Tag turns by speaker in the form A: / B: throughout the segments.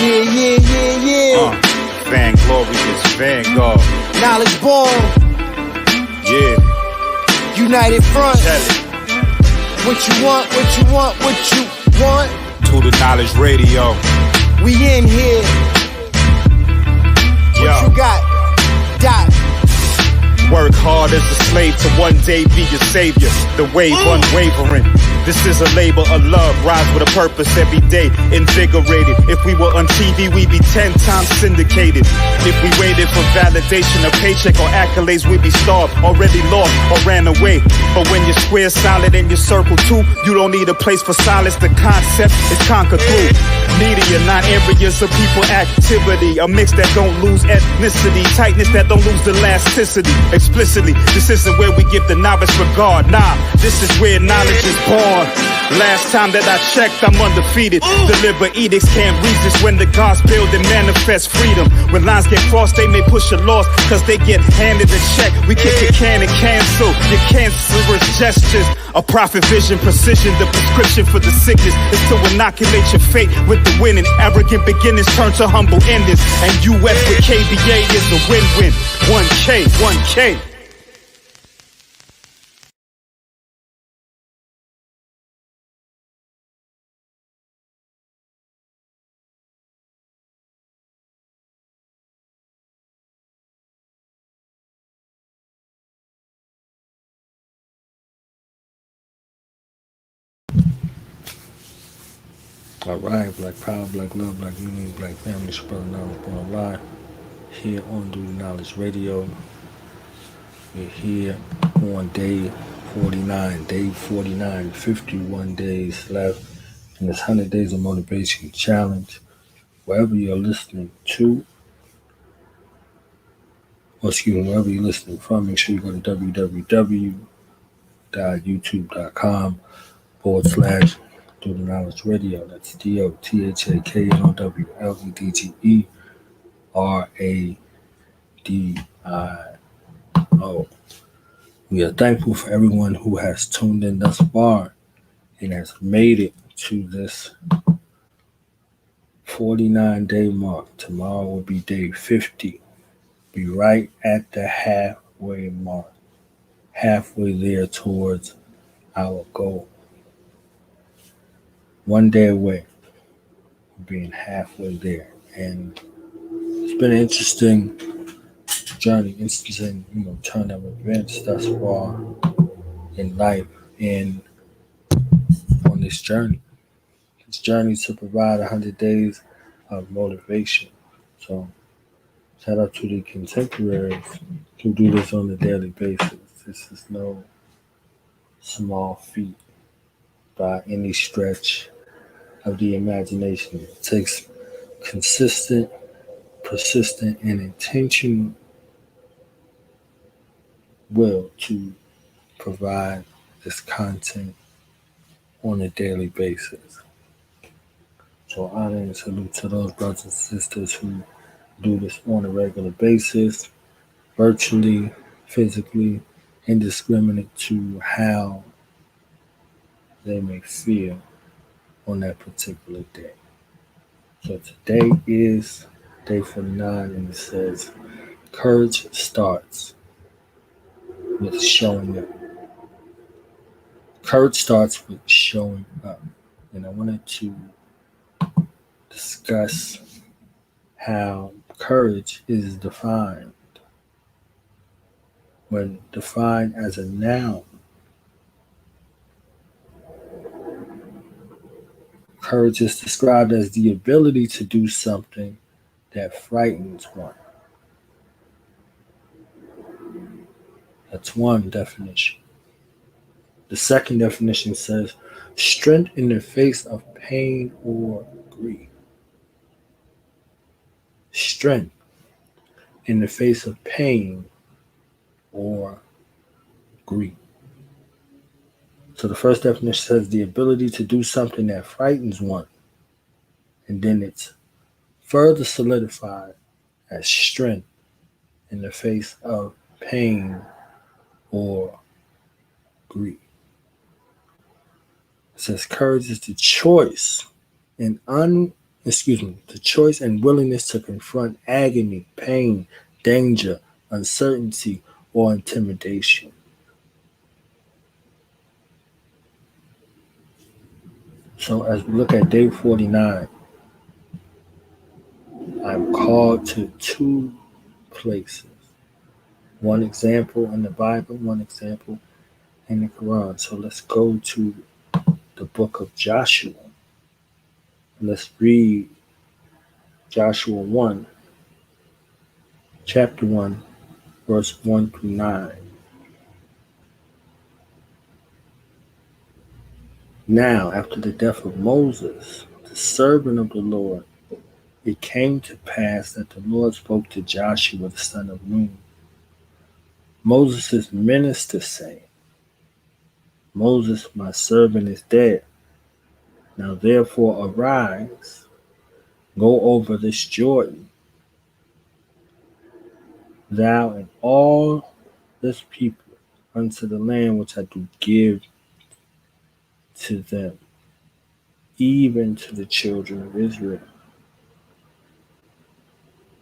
A: Yeah. Vainglorious Vanguard.
B: Knowledge born.
A: Yeah.
B: United front.
A: Tell it.
B: What you want.
A: To the Knowledge Radio.
B: We in here. What you got? Dot.
A: Work hard as a slave to one day be your savior. The wave unwavering. This is a labor of love. Rise with a purpose every day. Invigorated. If we were on TV, we'd be 10 times syndicated. If we waited for validation, a paycheck or accolades, we'd be starved, already lost or ran away. But when you're square, solid, and your circle too, you don't need a place for silence. The concept is conquered through media, not areas of people activity. A mix that don't lose ethnicity. Tightness that don't lose elasticity. Explicitly, this isn't where we give the novice regard. Nah, this is where knowledge is born. Last time that I checked, I'm undefeated. Deliver edicts, can't resist when the gods build and manifest freedom. When lines get crossed, they may push a loss, cause they get handed a check. We kick a can and cancel your cancerous gestures. A prophet vision, precision, the prescription for the sickness is to inoculate your fate with the winning. Arrogant beginnings turn to humble endings. And US with KBA is a win-win. 1K.
C: All right, Black Power, Black Love, Black Unity, Black Family, spreading knowledgebornallah here on Do the Knowledge Radio. We're here on day 49, 51 days left in this 100 Days of Motivation Challenge. Wherever you're listening to, wherever you're listening from, make sure you go to www.youtube.com/Do the Knowledge Radio. That's DOTHAKNOWLEDGERADIO. We are thankful for everyone who has tuned in thus far and has made it to this 49-day mark. Tomorrow will be day 50. Be right at the halfway mark. Halfway there towards our goal. One day away from being halfway there. And it's been an interesting journey, turn of events thus far in life and on this journey. This journey to provide 100 days of motivation. So shout out to the contemporaries who do this on a daily basis. This is no small feat by any stretch of the imagination. It takes consistent, persistent, and intentional will to provide this content on a daily basis. So honor and salute to those brothers and sisters who do this on a regular basis, virtually, physically, indiscriminate to how they may feel on that particular day. So today is day 49, and it says, courage starts with showing up. Courage starts with showing up. And I wanted to discuss how courage is defined. When defined as a noun, courage is described as the ability to do something that frightens one. That's one definition. The second definition says, strength in the face of pain or grief. Strength in the face of pain or grief. So the first definition says the ability to do something that frightens one. And then it's further solidified as strength in the face of pain or grief. It says courage is the choice, an the choice and willingness to confront agony, pain, danger, uncertainty, or intimidation. So as we look at day 49, I'm called to two places. One example in the Bible, one example in the Quran. So let's go to the book of Joshua. Let's read Joshua 1, chapter 1, verse 1 through 9. Now, after the death of Moses, the servant of the Lord, it came to pass that the Lord spoke to Joshua the son of Nun, Moses' minister, saying, Moses, my servant, is dead. Now therefore arise, go over this Jordan, thou and all this people, unto the land which I do give to them, even to the children of Israel.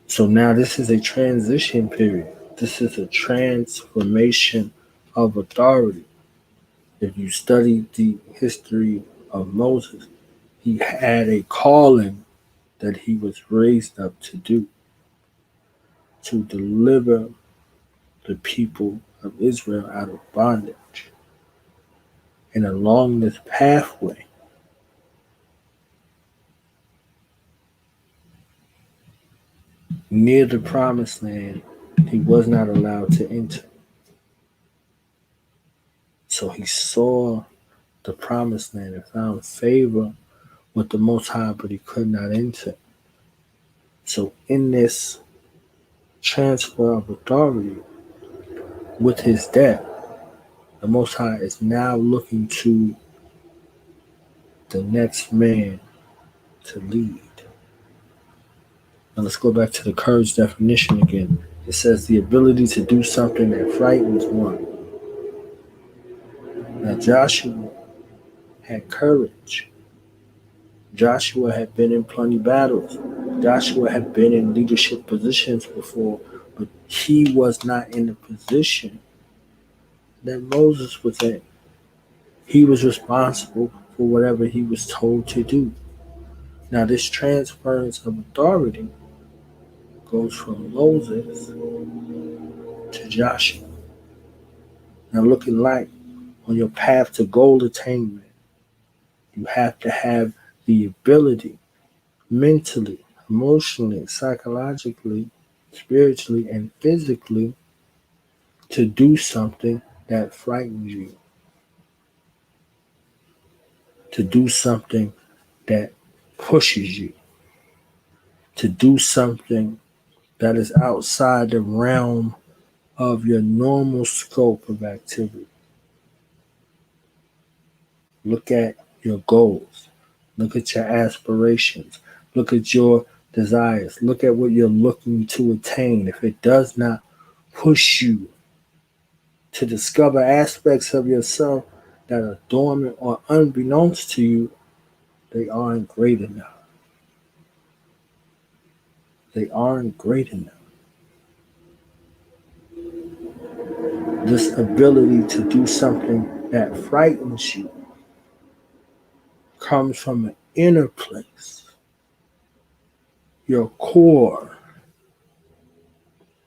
C: So now this is a transition period. This is a transformation of authority. If you study the history of Moses, he had a calling that he was raised up to do, to deliver the people of Israel out of bondage. And along this pathway, near the promised land, he was not allowed to enter. So he saw the promised land and found favor with the Most High, but he could not enter. So in this transfer of authority with his death, the Most High is now looking to the next man to lead. Now let's go back to the courage definition again. It says the ability to do something that frightens one. Now Joshua had courage. Joshua had been in plenty battles. Joshua had been in leadership positions before, but he was not in the position that Moses was in. He was responsible for whatever he was told to do. Now this transference of authority goes from Moses to Joshua. Now looking like on your path to goal attainment, you have to have the ability mentally, emotionally, psychologically, spiritually, and physically to do something that frightens you, to do something that pushes you, to do something that is outside the realm of your normal scope of activity. Look at your goals. Look at your aspirations. Look at your desires. Look at what you're looking to attain. If it does not push you to discover aspects of yourself that are dormant or unbeknownst to you, they aren't great enough. They aren't great enough. This ability to do something that frightens you comes from an inner place, your core.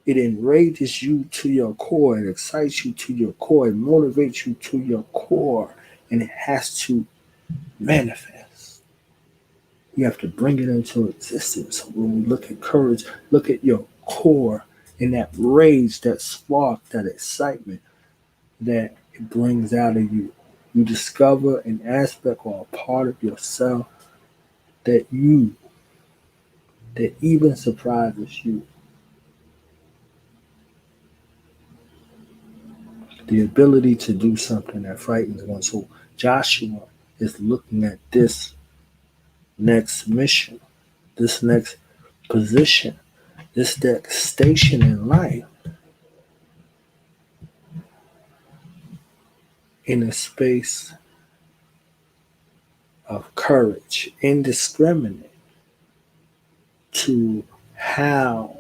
C: It enrages you to your core. It excites you to your core. It motivates you to your core. And it has to manifest. You have to bring it into existence. So when we look at courage, look at your core and that rage, that spark, that excitement that it brings out of you. You discover an aspect or a part of yourself that even surprises you. The ability to do something that frightens one. So Joshua is looking at this next mission, this next position, this next station in life in a space of courage, indiscriminate. to how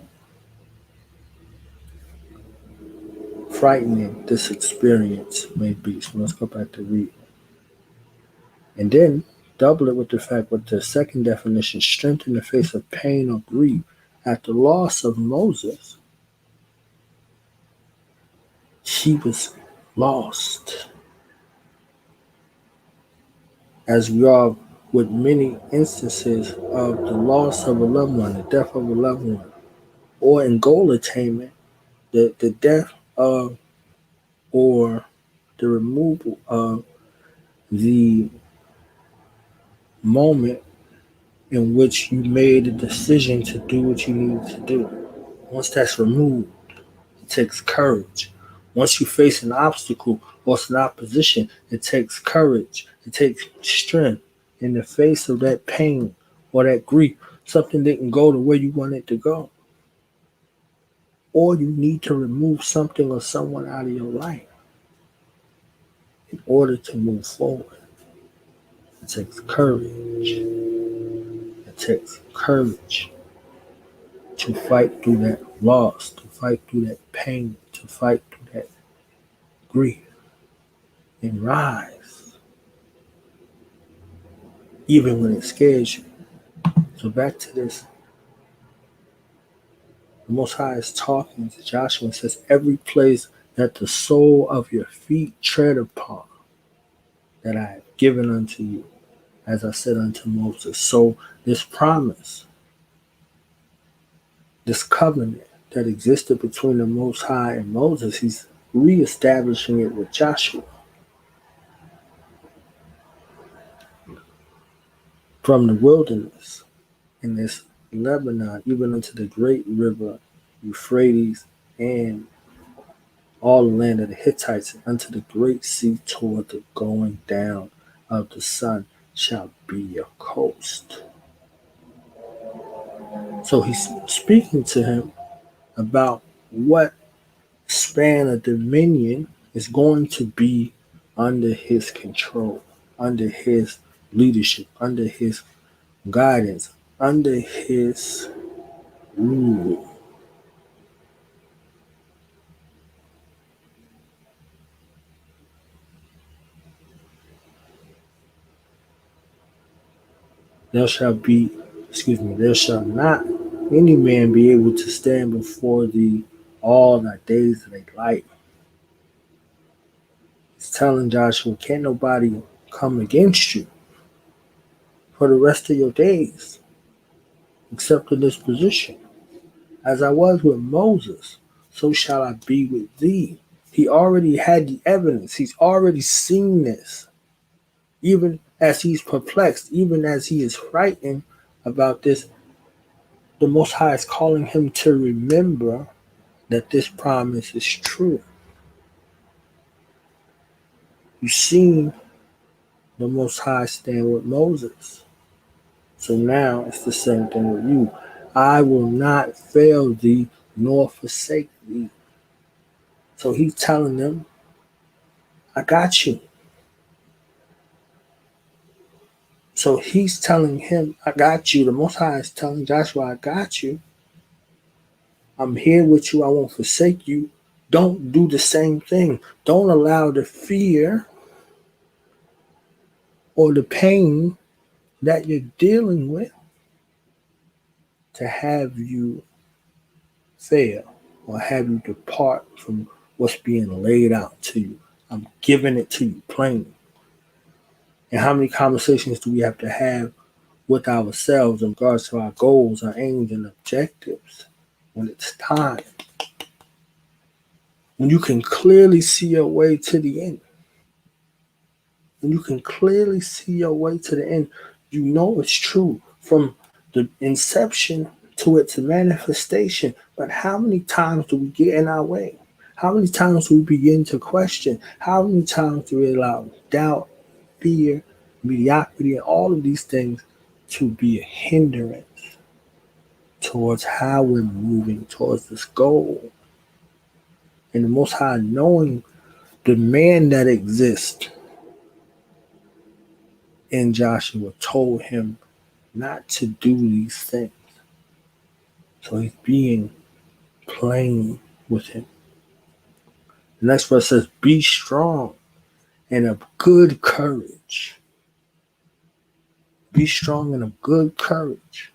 C: frightening this experience may be. So let's go back to read. And then double it with the fact with the second definition, strength in the face of pain or grief. At the loss of Moses, he was lost. As we are with many instances of the loss of a loved one, the death of a loved one, or in goal attainment, the death of or the removal of the moment in which you made a decision to do what you needed to do. Once that's removed, it takes courage. Once you face an obstacle or an opposition, it takes courage. It takes strength in the face of that pain or that grief. Something didn't go the way you want it to go. Or you need to remove something or someone out of your life in order to move forward. It takes courage. It takes courage to fight through that loss, to fight through that pain, to fight through that grief, and rise, even when it scares you. So back to this. The Most High is talking to Joshua and says, every place that the sole of your feet tread upon, that I have given unto you, as I said unto Moses. So this promise, this covenant that existed between the Most High and Moses, he's reestablishing it with Joshua. From the wilderness in this Lebanon, even unto the great river Euphrates, and all the land of the Hittites, and unto the great sea toward the going down of the sun shall be your coast. So he's speaking to him about what span of dominion is going to be under his control, under his leadership, under his guidance, under his rule. There shall not any man be able to stand before thee all the days of their life. He's telling Joshua, can't nobody come against you for the rest of your days, except in this position. As I was with Moses, so shall I be with thee. He already had the evidence. He's already seen this. Even as he's perplexed, even as he is frightened about this, the Most High is calling him to remember that this promise is true. You've seen the Most High stand with Moses. So now it's the same thing with you. I will not fail thee nor forsake thee. So he's telling them, I got you. So he's telling him, I got you. The Most High is telling Joshua, I got you. I'm here with you. I won't forsake you. Don't do the same thing. Don't allow the fear or the pain that you're dealing with to have you fail or have you depart from what's being laid out to you. I'm giving it to you plain. And how many conversations do we have to have with ourselves in regards to our goals, our aims, and objectives when it's time? When you can clearly see your way to the end. When you can clearly see your way to the end, you know it's true from the inception to its manifestation. But how many times do we get in our way? How many times do we begin to question? How many times do we allow doubt, fear, mediocrity, and all of these things to be a hindrance towards how we're moving towards this goal? And the Most High, knowing the man that exists in Joshua, told him not to do these things. So he's being plain with him. The next verse says, be strong and of good courage. Be strong and of good courage.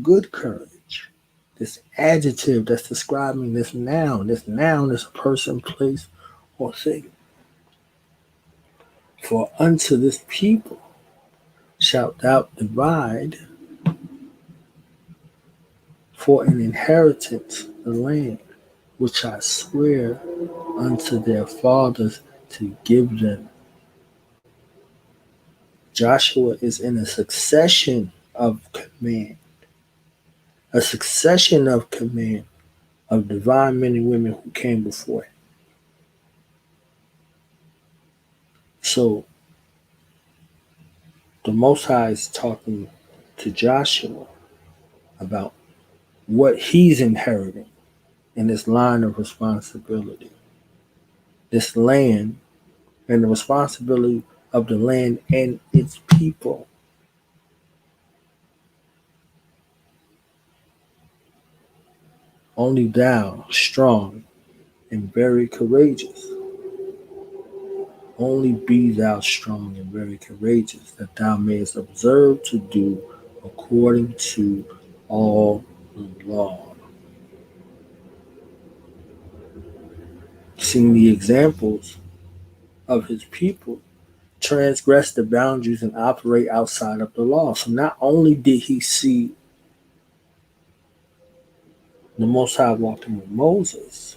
C: Good courage. This adjective that's describing this noun. This noun is a person, place, or thing. For unto this people shalt thou divide for an inheritance the land which I swear unto their fathers to give them. Joshua is in a succession of command. A succession of command of divine men and women who came before him. So the Most High is talking to Joshua about what he's inheriting in this line of responsibility. This land and the responsibility of the land and its people. Only thou, strong and very courageous. Only be thou strong and very courageous, that thou mayest observe to do according to all the law. Seeing the examples of his people transgress the boundaries and operate outside of the law. So not only did he see the Most High walking with Moses,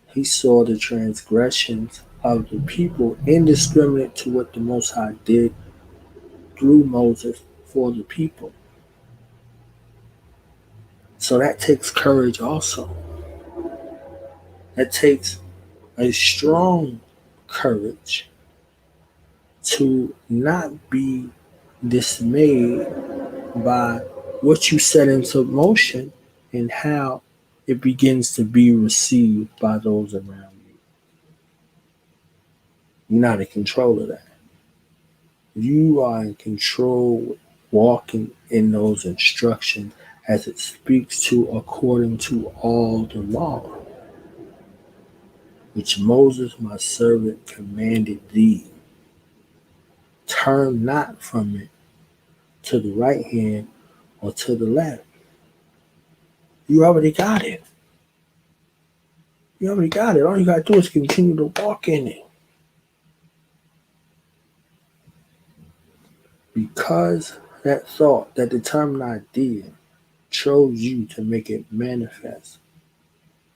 C: he saw the transgressions of the people indiscriminate to what the Most High did through Moses for the people. So that takes courage also. That takes a strong courage to not be dismayed by what you set into motion and how it begins to be received by those around you. You're not in control of that. You are in control, walking in those instructions as it speaks to according to all the law, which Moses my servant commanded thee. Turn not from it to the right hand or to the left. You already got it. You already got it. All you got to do is continue to walk in it. Because that thought, that determined idea, chose you to make it manifest,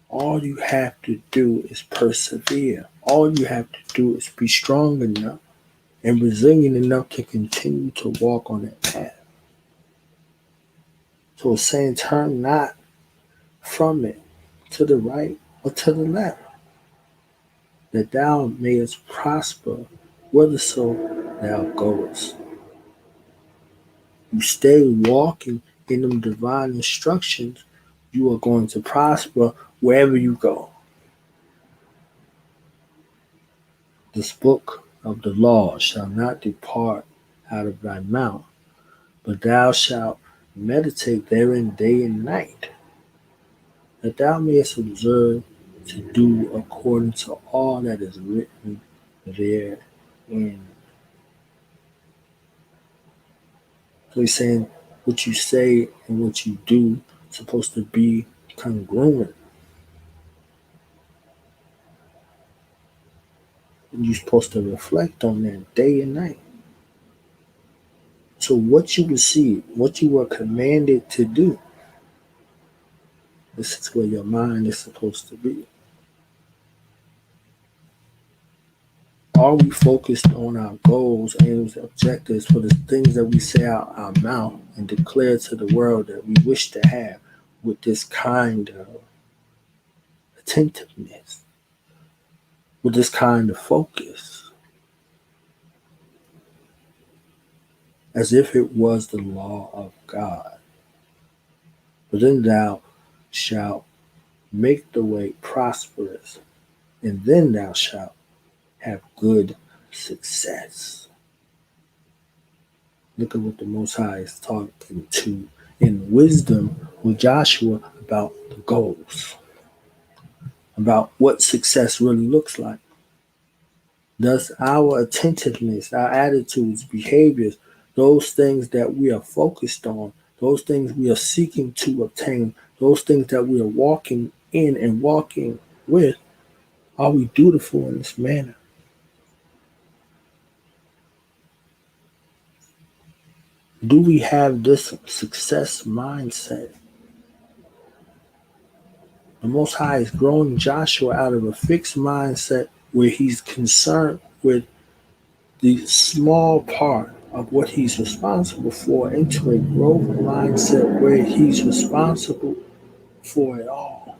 C: all you have to do is persevere. All you have to do is be strong enough and resilient enough to continue to walk on that path. So it's saying turn not from it to the right or to the left, that thou mayest prosper whitherso thou goest. You stay walking in them divine instructions, you are going to prosper wherever you go. This book of the law shall not depart out of thy mouth, but thou shalt meditate therein day and night, that thou mayest observe to do according to all that is written therein. So he's saying what you say and what you do is supposed to be congruent. And you're supposed to reflect on that day and night. So what you receive, what you were commanded to do, this is where your mind is supposed to be. Are we focused on our goals, aims, objectives for the things that we say out our mouth and declare to the world that we wish to have with this kind of attentiveness, with this kind of focus, as if it was the law of God? But then thou shalt make the way prosperous, and then thou shalt have good success. Look at what the Most High is talking to in wisdom with Joshua about the goals, about what success really looks like. Does our attentiveness, our attitudes, behaviors, those things that we are focused on, those things we are seeking to obtain, those things that we are walking in and walking with, are we dutiful in this manner? Do we have this success mindset? The Most High is growing Joshua out of a fixed mindset where he's concerned with the small part of what he's responsible for into a growth mindset where he's responsible for it all.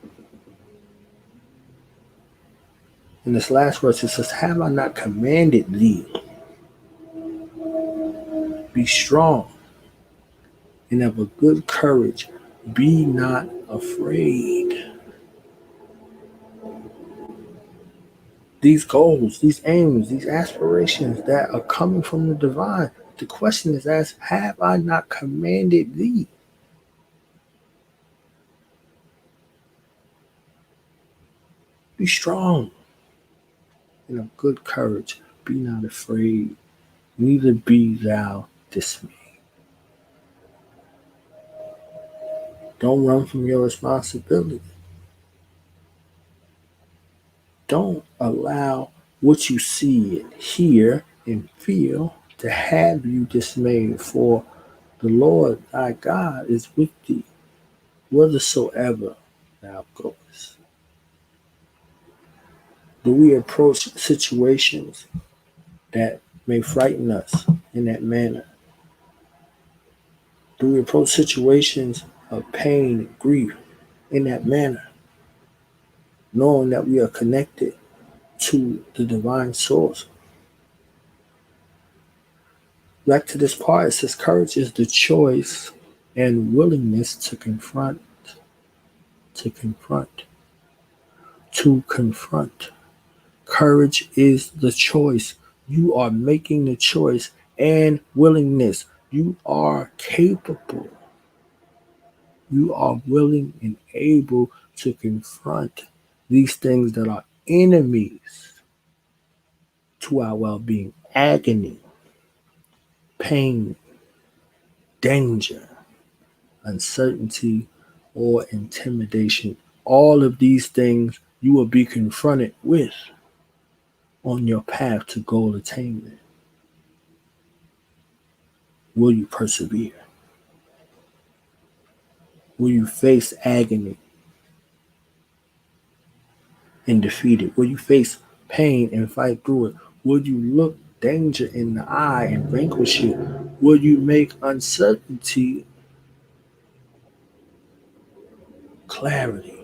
C: In this last verse, it says, "Have I not commanded thee? Be strong and of a good courage. Be not afraid." These goals, these aims, these aspirations that are coming from the divine, the question is asked, have I not commanded thee? Be strong and of good courage. Be not afraid, neither be thou dismayed. Don't run from your responsibility. Don't allow what you see, hear, and feel to have you dismayed, for the Lord thy God is with thee, whithersoever thou goest. Do we approach situations that may frighten us in that manner? Do we approach situations of pain and grief in that manner, knowing that we are connected to the divine source? Back to this part, it says courage is the choice and willingness to confront, to confront, to confront. Courage is the choice. You are making the choice and willingness. You are capable. You are willing and able to confront these things that are enemies to our well-being: agony, pain, danger, uncertainty, or intimidation. All of these things you will be confronted with on your path to goal attainment. Will you persevere? Will you face agony and defeat it? Will you face pain and fight through it? Will you look danger in the eye and vanquish it? Will you make uncertainty clarity?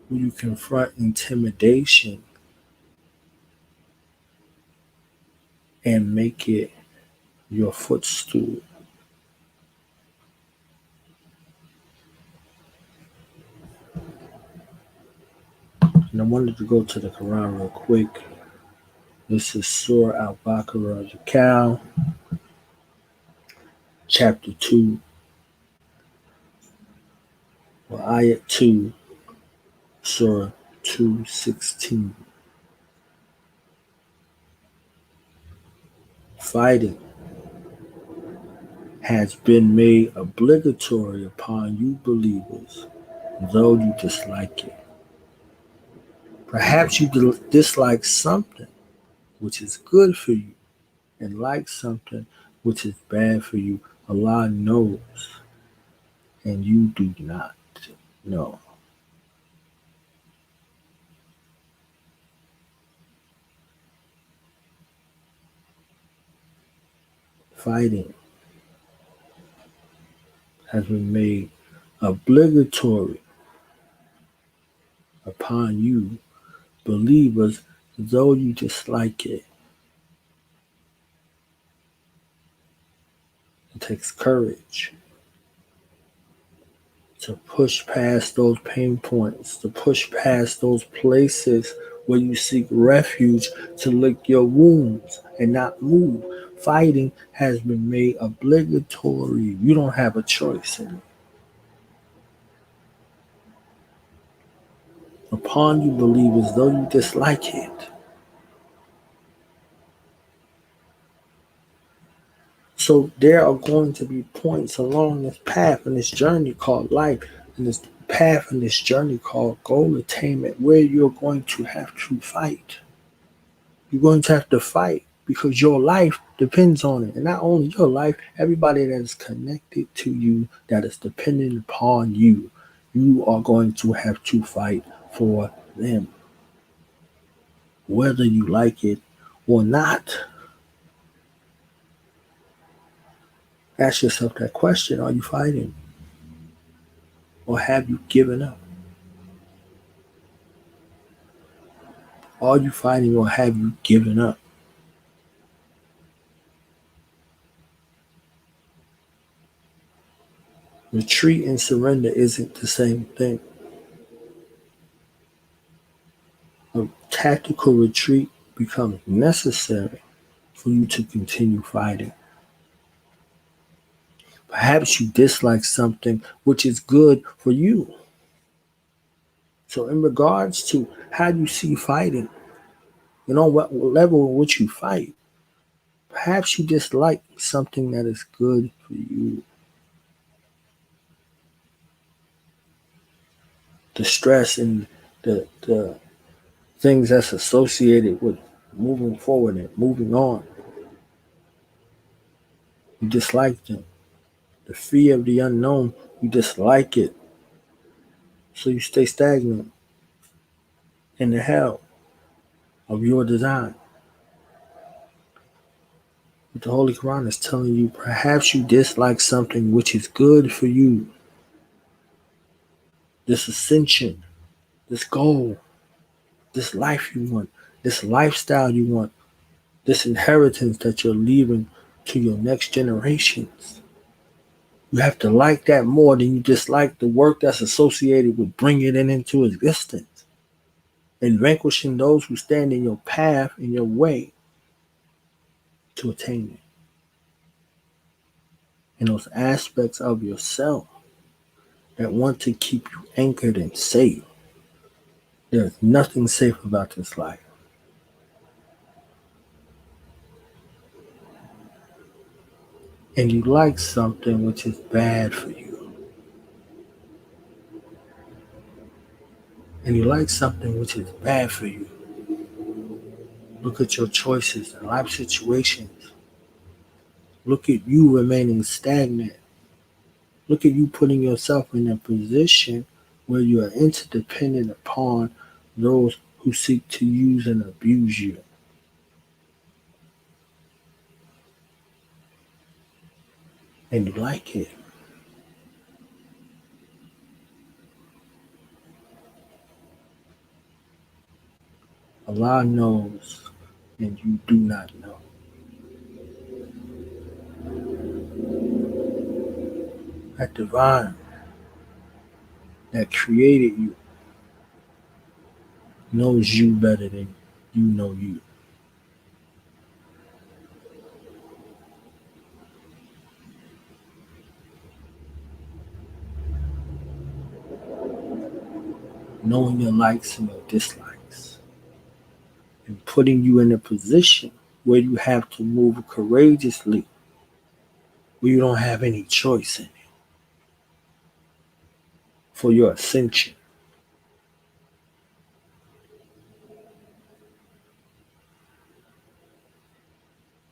C: Will you confront intimidation and make it your footstool? And I wanted to go to the Quran real quick. This is Surah Al-Baqarah, the cow, chapter 2, or ayat 2, Surah 2:16. Fighting has been made obligatory upon you believers, though you dislike it. Perhaps you dislike something which is good for you and like something which is bad for you. Allah knows, and you do not know. Fighting has been made obligatory upon you believers, though you dislike it. It takes courage to push past those pain points, to push past those places where you seek refuge to lick your wounds and not move. Fighting has been made obligatory. You don't have a choice in it. Upon you believe as though you dislike it. So there are going to be points along this path and this journey called life, and this path and this journey called goal attainment, where you're going to have to fight. You're going to have to fight because your life depends on it. And not only your life, everybody that is connected to you, that is dependent upon you, you are going to have to fight for them. Whether you like it or not. Ask yourself that question. Are you fighting? Or have you given up? Are you fighting or have you given up? Retreat and surrender isn't the same thing. A tactical retreat becomes necessary for you to continue fighting. Perhaps you dislike something which is good for you. So in regards to how you see fighting, what level in which you fight, perhaps you dislike something that is good for you. The stress and the things that's associated with moving forward and moving on. You dislike them. The fear of the unknown, you dislike it. So you stay stagnant in the hell of your design. But the Holy Quran is telling you, perhaps you dislike something which is good for you. This ascension, this goal, this life you want, this lifestyle you want, this inheritance that you're leaving to your next generations. You have to like that more than you dislike the work that's associated with bringing it into existence and vanquishing those who stand in your path, in your way to attain it. And those aspects of yourself that want to keep you anchored and safe. There's nothing safe about this life. And you like something which is bad for you. And you like something which is bad for you. Look at your choices and life situations. Look at you remaining stagnant. Look at you putting yourself in a position where you are interdependent upon those who seek to use and abuse you. And you like it. Allah knows and you do not know. That divine that created you knows you better than you know you. Knowing your likes and your dislikes. And putting you in a position where you have to move courageously, where you don't have any choice in it for your ascension.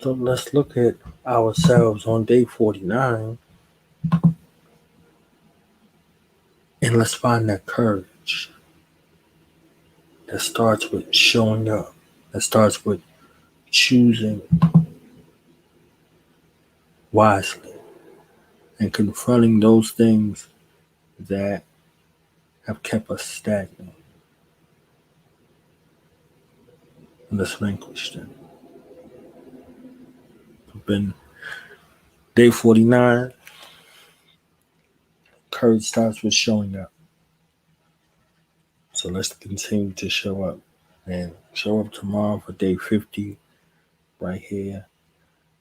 C: So let's look at ourselves on day 49 and let's find that courage that starts with showing up, that starts with choosing wisely and confronting those things that have kept us stagnant. And let's vanquish them. It's been day 49. Courage starts with showing up. So let's continue to show up. And show up tomorrow for day 50 right here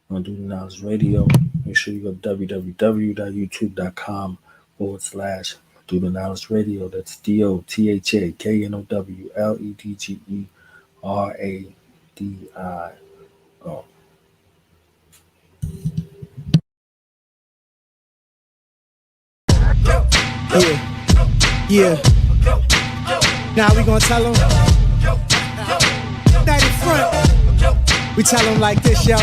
C: on Do the Knowledge Radio. Make sure you go to www.youtube.com/Do the Knowledge Radio. That's DOTHAKNOWLEDGERADIO.
B: Yeah. Now we gonna tell them. That in front. We tell them like this, yo.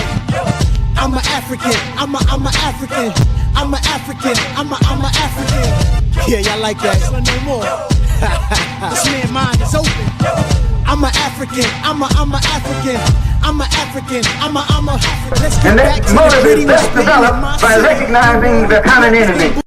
B: I'm an African. I'm a African. I'm an African. I'm a African. Yeah, y'all like that? No more. This man's mind is open. I'm an African. I'm a African. I'm an African. I'm a. Let's get
D: And
B: back
D: that
B: to the
D: motive
B: gritty
D: is best developed by recognizing the common enemy.